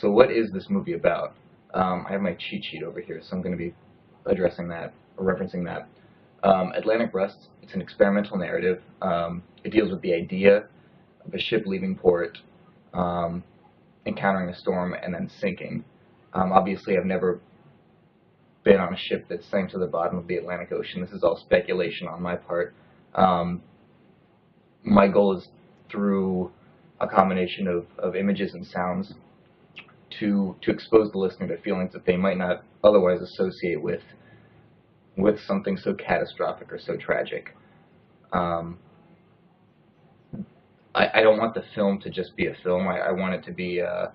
So what is this movie about? I have my cheat sheet over here, so I'm going to be addressing that, or referencing that. Atlantic Rust, it's an experimental narrative. It deals with the idea of a ship leaving port, encountering a storm, and then sinking. Obviously, I've never been on a ship that sank to the bottom of the Atlantic Ocean. This is all speculation on my part. My goal is through a combination of images and sounds to expose the listener to feelings that they might not otherwise associate with something so catastrophic or so tragic. I don't want the film to just be a film. I want it to be I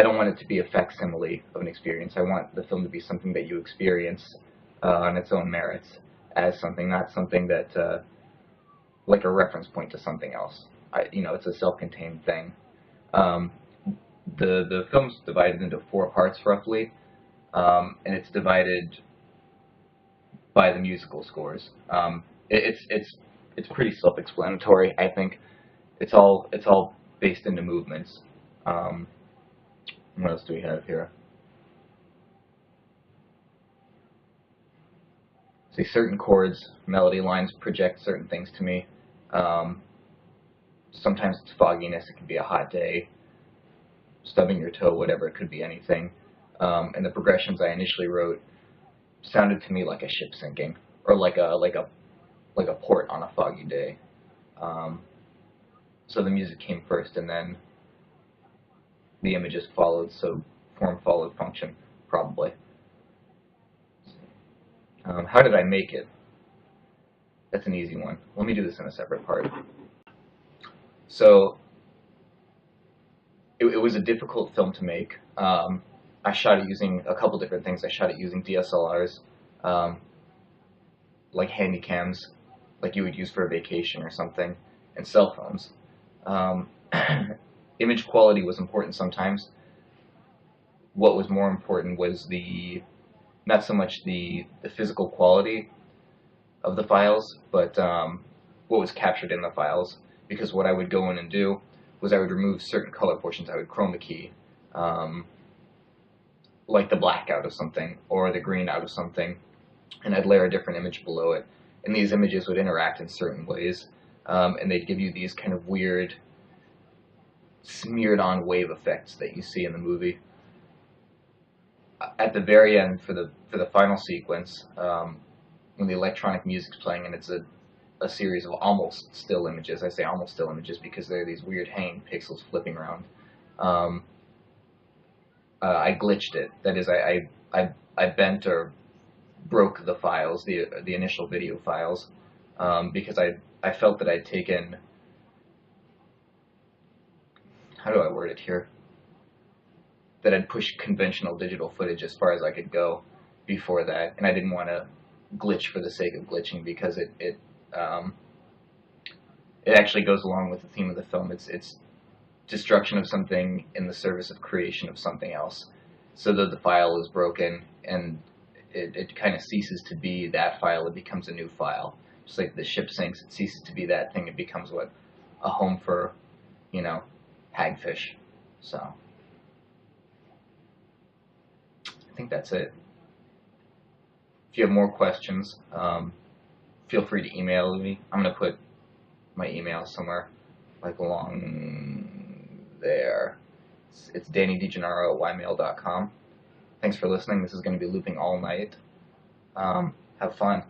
don't want it to be a facsimile of an experience. I want the film to be something that you experience on its own merits, as something, not something that like a reference point to something else. It's a self-contained thing. The film's divided into 4 parts roughly, and it's divided by the musical scores. It's pretty self-explanatory. I think it's all based into movements. What else do we have here? See, certain chords, melody lines project certain things to me. Sometimes it's fogginess. It could be a hot day, stubbing your toe, whatever. It could be anything. And the progressions I initially wrote sounded to me like a ship sinking, or like a port on a foggy day. So the music came first, and then the images followed. So form followed function, probably. How did I make it? That's an easy one. Let me do this in a separate part. So it was a difficult film to make. I shot it using a couple different things. I shot it using DSLRs, like handy cams, like you would use for a vacation or something, and cell phones. Image quality was important sometimes. What was more important was not so much the physical quality of the files, but what was captured in the files. Because what I would go in and do was I would remove certain color portions. I would chroma key, like the black out of something or the green out of something, and I'd layer a different image below it. And these images would interact in certain ways, and they'd give you these kind of weird smeared-on wave effects that you see in the movie. At the very end, for the final sequence, when the electronic music's playing and it's a series of almost still images. I say almost still images because there are these weird hanging pixels flipping around. I glitched it. That is, I bent or broke the files, the initial video files, because I felt that I'd taken, how do I word it here? That I'd pushed conventional digital footage as far as I could go before that, and I didn't want to glitch for the sake of glitching, because it actually goes along with the theme of the film. It's destruction of something in the service of creation of something else. So that the file is broken and it kind of ceases to be that file, it becomes a new file. Just like the ship sinks, it ceases to be that thing, it becomes what? A home for, hagfish. So, I think that's it. If you have more questions, feel free to email me. I'm going to put my email somewhere, like along there. It's DannyDeGennaro@ymail.com. Thanks for listening. This is going to be looping all night. Have fun.